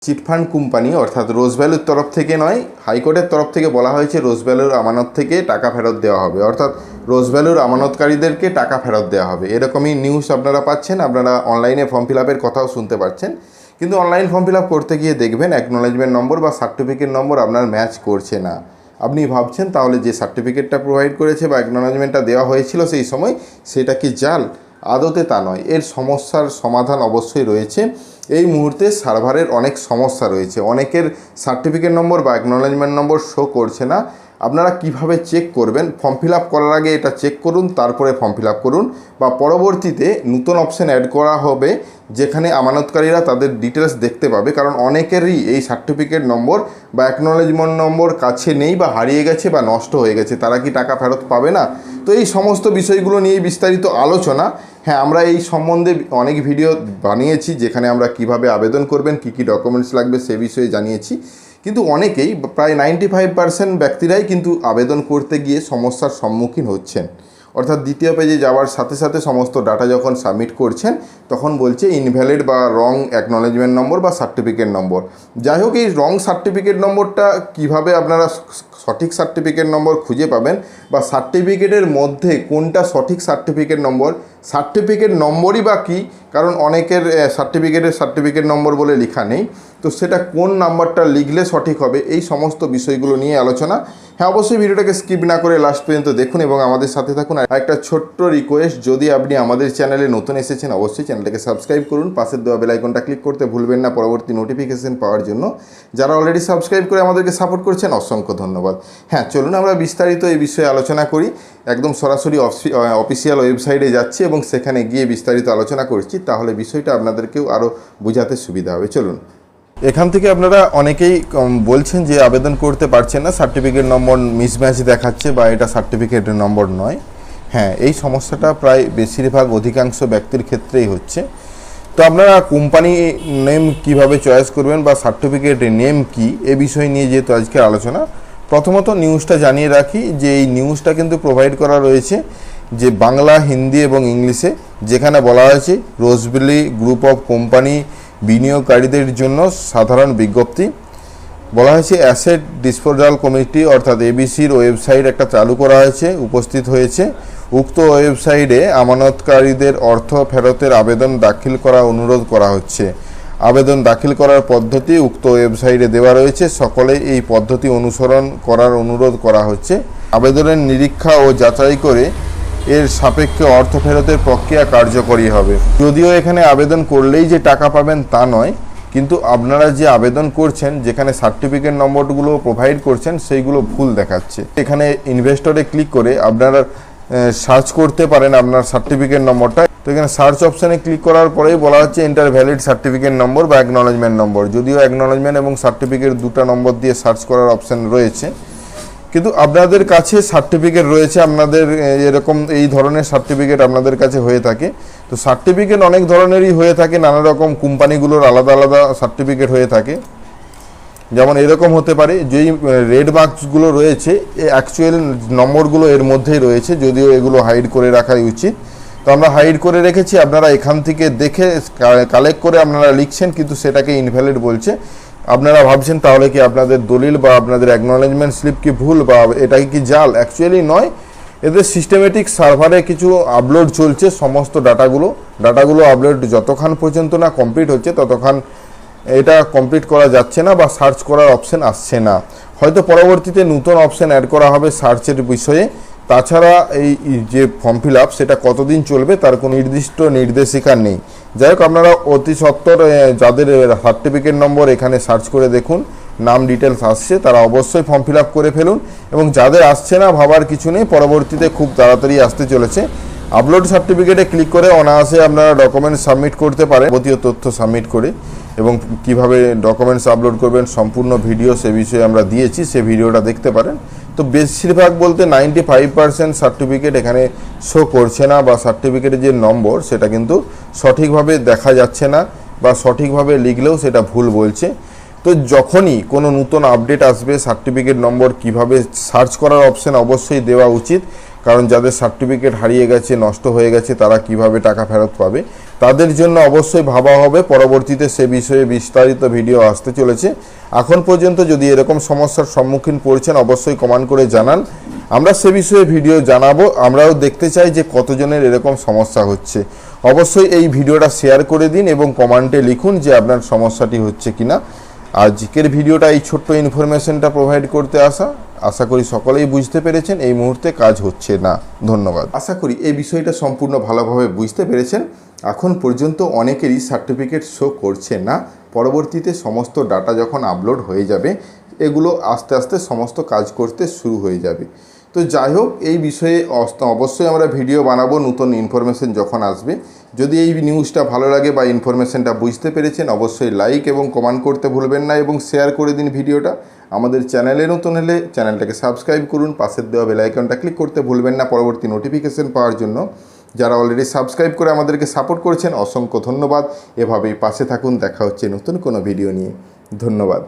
Chit fund company অর্থাৎ রোজ ভ্যালুর তরফ থেকে নয়, হাইকোর্টের তরফ থেকে বলা হয়েছে রোজ ভ্যালুর আমানত থেকে টাকা ফেরত দেওয়া হবে, অর্থাৎ রোজ ভ্যালুর আমানতকারীদেরকে টাকা ফেরত দেওয়া হবে। এরকমই নিউজ আপনারা পাচ্ছেন। আপনারা অনলাইনে ফর্ম ফিল আপের কথাও শুনতে পাচ্ছেন, কিন্তু অনলাইন ফর্ম ফিল আপ করতে গিয়ে দেখবেন অ্যাকনোলেজমেন্ট নম্বর বা সার্টিফিকেট নম্বর আপনার ম্যাচ করছে না। আপনি ভাবছেন তাহলে যে সার্টিফিকেটটা প্রোভাইড করেছে বা অ্যাকনোলেজমেন্টটা দেওয়া হয়েছিল সেই সময়, সেটা কি জাল? আদতে তা নয়। এর সমস্যার সমাধান অবশ্যই রয়েছে। এই মুহূর্তে সার্ভারের অনেক সমস্যা রয়েছে, অনেকের সার্টিফিকেট নম্বর বা অ্যাকনোলেজমেন্ট নম্বর শো করছে না। আপনারা কিভাবে চেক করবেন? ফর্ম ফিল আপ করার আগে এটা চেক করুন, তারপরে ফর্ম ফিল আপ করুন, বা পরবর্তীতে নতুন অপশান অ্যাড করা হবে যেখানে আমানতকারীরা তাদের ডিটেলস দেখতে পাবে। কারণ অনেকেরই এই সার্টিফিকেট নম্বর বা অ্যাকনোলেজমেন্ট নম্বর কাছে নেই, বা হারিয়ে গেছে বা নষ্ট হয়ে গেছে। তারা কি টাকা ফেরত পাবে না? তো এই সমস্ত বিষয়গুলো নিয়ে বিস্তারিত আলোচনা। হ্যাঁ, আমরা এই সম্বন্ধে অনেক ভিডিও বানিয়েছি যেখানে আমরা কিভাবে আবেদন করবেন, কী কী ডকুমেন্টস লাগবে সে বিষয়ে জানিয়েছি। কিন্তু অনেকেই, প্রায় 95% ব্যক্তিরাই কিন্তু আবেদন করতে গিয়ে সমস্যার সম্মুখীন হচ্ছেন। অর্থাৎ দ্বিতীয় পেজে যাওয়ার সাথে সাথে সমস্ত ডাটা যখন সাবমিট করছেন তখন বলছে ইনভ্যালিড বা রং অ্যাকনোলেজমেন্ট নম্বর বা সার্টিফিকেট নম্বর। যাই হোক, এই রং সার্টিফিকেট নম্বরটা কিভাবে আপনারা সঠিক সার্টিফিকেট নম্বর খুঁজে পাবেন, বা সার্টিফিকেটের মধ্যে কোনটা সঠিক সার্টিফিকেট নম্বরই বা কী? কারণ অনেকের সার্টিফিকেট নম্বর বলে লেখা নেই, তো সেটা কোন নাম্বারটা লিখলে সঠিক হবে, এই সমস্ত বিষয়গুলো নিয়ে আলোচনা। হ্যাঁ, অবশ্যই ভিডিওটাকে স্কিপ না করে লাস্ট পর্যন্ত দেখুন এবং আমাদের সাথে থাকুন। একটা ছোট্ট রিকোয়েস্ট, যদি আপনি আমাদের চ্যানেলে নতুন এসেছেন অবশ্যই চ্যানেলটাকে সাবস্ক্রাইব করুন, পাশের দেওয়া বেল আইকনটা ক্লিক করতে ভুলবেন না পরবর্তী নোটিফিকেশন পাওয়ার জন্য। যারা অলরেডি সাবস্ক্রাইব করে আমাদেরকে সাপোর্ট করছেন অসংখ্য ধন্যবাদ। হ্যাঁ, চলুন আমরা বিস্তারিত এই বিষয়ে আলোচনা করি। একদম সরাসরি অফিসিয়াল ওয়েবসাইটে যাচ্ছি এবং সেখানে গিয়ে বিস্তারিত আলোচনা করছি, তাহলে বিষয়টা আপনাদেরকেও আরও বোঝাতে সুবিধা হবে। চলুন। এখান থেকে আপনারা অনেকেই বলছেন যে আবেদন করতে পারছেন না, সার্টিফিকেট নম্বর মিসম্যাচ দেখাচ্ছে বা এটা সার্টিফিকেটের নম্বর নয়। হ্যাঁ, এই সমস্যাটা প্রায় বেশিরভাগ অধিকাংশ ব্যক্তির ক্ষেত্রেই হচ্ছে। তো আপনারা কোম্পানি নেম কিভাবে চয়েস করবেন বা সার্টিফিকেটের নেম কি, এ বিষয় নিয়ে যেহেতু আজকে আলোচনা, প্রথমত নিউজটা জানিয়ে রাখি যে এই নিউজটা কিন্তু প্রোভাইড করা রয়েছে যে বাংলা, হিন্দি এবং ইংলিশে, যেখানে বলা হয়েছে রোজভ্যালি গ্রুপ অফ কোম্পানি বিনিয়োগকারীদের জন্য সাধারণ বিজ্ঞপ্তি। বলা হয়েছে অ্যাসেট ডিসপোজাল কমিটি অর্থাৎ এবিসির ওয়েবসাইট একটা চালু করা হয়েছে, উপস্থিত হয়েছে। উক্ত ওয়েবসাইটে আমানতকারীদের অর্থ ফেরতের আবেদন দাখিল করা অনুরোধ করা হচ্ছে। আবেদন দাখিল করার পদ্ধতি উক্ত ওয়েবসাইটে দেওয়া রয়েছে, সকলে এই পদ্ধতি অনুসরণ করার অনুরোধ করা হচ্ছে। আবেদনের নিরীক্ষা ও যাচাই করে এর সাপেক্ষে অর্থ ফেরতের প্রক্রিয়া কার্যকরী হবে। যদিও এখানে আবেদন করলেই যে টাকা পাবেন তা নয়, কিন্তু আপনারা যে আবেদন করছেন, যেখানে সার্টিফিকেট নম্বরগুলো প্রোভাইড করছেন সেইগুলো ভুল দেখাচ্ছে। এখানে ইনভেস্টরে ক্লিক করে আপনারা সার্চ করতে পারেন আপনার সার্টিফিকেট নম্বরটা। তো এখানে সার্চ অপশানে ক্লিক করার পরেই বলা হচ্ছে এন্টার ভ্যালিড সার্টিফিকেট নম্বর বা অ্যাকনোলেজমেন্ট নম্বর। যদিও অ্যাকনোলেজমেন্ট এবং সার্টিফিকেট দুটো নম্বর দিয়ে সার্চ করার অপশান রয়েছে, কিন্তু আপনাদের কাছে সার্টিফিকেট রয়েছে, আপনাদের এরকম এই ধরনের সার্টিফিকেট আপনাদের কাছে হয়ে থাকে। তো সার্টিফিকেট অনেক ধরনেরই হয়ে থাকে, নানা রকম কোম্পানিগুলোর আলাদা আলাদা সার্টিফিকেট হয়ে থাকে। যেমন এরকম হতে পারে, যেই রেড মার্কসগুলো রয়েছে অ্যাকচুয়াল নম্বরগুলো এর মধ্যেই রয়েছে, যদিও এগুলো হাইড করে রাখাই উচিত। তো আমরা হাইড করে রেখেছি, আপনারা এখান থেকে দেখে কালেক্ট করে আপনারা লিখছেন, কিন্তু সেটাকে ইনভ্যালিড বলছে। আপনারা ভাবছেন তাহলে কি আপনাদের দলিল বা আপনাদের অ্যাকনোলেজমেন্ট স্লিপ কি ভুল বা এটাকে কি জাল? অ্যাকচুয়ালি নয়, এদের সিস্টেমেটিক সার্ভারে কিছু আপলোড চলছে। সমস্ত ডাটাগুলো আপলোড যতক্ষণ পর্যন্ত না কমপ্লিট হচ্ছে ততক্ষণ এটা কমপ্লিট করা যাচ্ছে না বা সার্চ করার অপশান আসছে না। হয়তো পরবর্তীতে নতুন অপশান অ্যাড করা হবে সার্চের বিষয়ে। তাছাড়া এই যে ফর্ম ফিল আপ সেটা কতদিন চলবে তার কোনো নির্দিষ্ট নির্দেশিকা নেই। যাই হোক, আপনারা অতি সত্বর যাদের সার্টিফিকেট নম্বর এখানে সার্চ করে দেখুন, নাম ডিটেলস আসছে, তারা অবশ্যই ফর্ম ফিল আপ করে ফেলুন। এবং যাদের আসছে না ভাবার কিছু নেই, পরবর্তীতে খুব তাড়াতাড়ি আসতে চলেছে। আপলোড সার্টিফিকেটে ক্লিক করে অনায়াসে আপনারা ডকুমেন্টস সাবমিট করতে পারেন, যাবতীয় তথ্য সাবমিট করে। এবং কিভাবে ডকুমেন্টস আপলোড করবেন সম্পূর্ণ ভিডিও সে বিষয়ে আমরা দিয়েছি, সে ভিডিওটা দেখতে পারেন। তো বেশিরভাগ বলতে 95% সার্টিফিকেট এখানে শো করছে না, বা সার্টিফিকেটের যে নম্বর সেটা কিন্তু সঠিকভাবে দেখা যাচ্ছে না, বা সঠিকভাবে লিখলেও সেটা ভুল বলছে। তো যখনই কোনো নতুন আপডেট আসবে, সার্টিফিকেট নম্বর কিভাবে সার্চ করার অপশান অবশ্যই দেওয়া উচিত, কারণ যাদের সার্টিফিকেট হারিয়ে গেছে, নষ্ট হয়ে গেছে, তারা কিভাবে টাকা ফেরত পাবে। তাদের জন্য অবশ্যই ভাবা হবে। পরবর্তীতে সে বিষয়ে বিস্তারিত ভিডিও আসতে চলেছে। এখন পর্যন্ত যদি এরকম সমস্যার সম্মুখীন পড়ছেন অবশ্যই কমেন্ট করে জানান, আমরা সে বিষয়ে ভিডিও জানাবো। আমরাও দেখতে চাই যে কতজনের এরকম সমস্যা হচ্ছে। অবশ্যই এই ভিডিওটা শেয়ার করে দিন এবং কমেন্টে লিখুন যে আপনার সমস্যাটি হচ্ছে কিনা। আজকের ভিডিওটা এই ছোট্ট ইনফরমেশনটা প্রোভাইড করতে আশা করি সকলেই বুঝতে পেরেছেন। এই মুহূর্তে কাজ হচ্ছে না। ধন্যবাদ। আশা করি এই বিষয়টা সম্পূর্ণ ভালোভাবে বুঝতে পেরেছেন। এখন পর্যন্ত অনেকেরই সার্টিফিকেট শো করছে না। পরবর্তীতে সমস্ত ডাটা যখন আপলোড হয়ে যাবে এগুলো আস্তে আস্তে সমস্ত কাজ করতে শুরু হয়ে যাবে। তো যাই হোক, এই বিষয়ে অবশ্যই আমরা ভিডিও বানাবো নতুন ইনফরমেশন যখন আসবে। যদি এই নিউজটা ভালো লাগে বা ইনফরমেশনটা বুঝতে পেরেছেন অবশ্যই লাইক এবং কমেন্ট করতে ভুলবেন না এবং শেয়ার করে দিন ভিডিওটা। আমাদের চ্যানেলে নতুন হলে চ্যানেলটাকে সাবস্ক্রাইব করুন, পাশের দেওয়া বেল আইকনটা ক্লিক করতে ভুলবেন না পরবর্তী নোটিফিকেশন পাওয়ার জন্য। যারা অলরেডি সাবস্ক্রাইব করে আমাদেরকে সাপোর্ট করেছেন অসংখ্য ধন্যবাদ। এভাবেই পাশে থাকুন। দেখা হচ্ছে নতুন কোনো ভিডিও নিয়ে। ধন্যবাদ।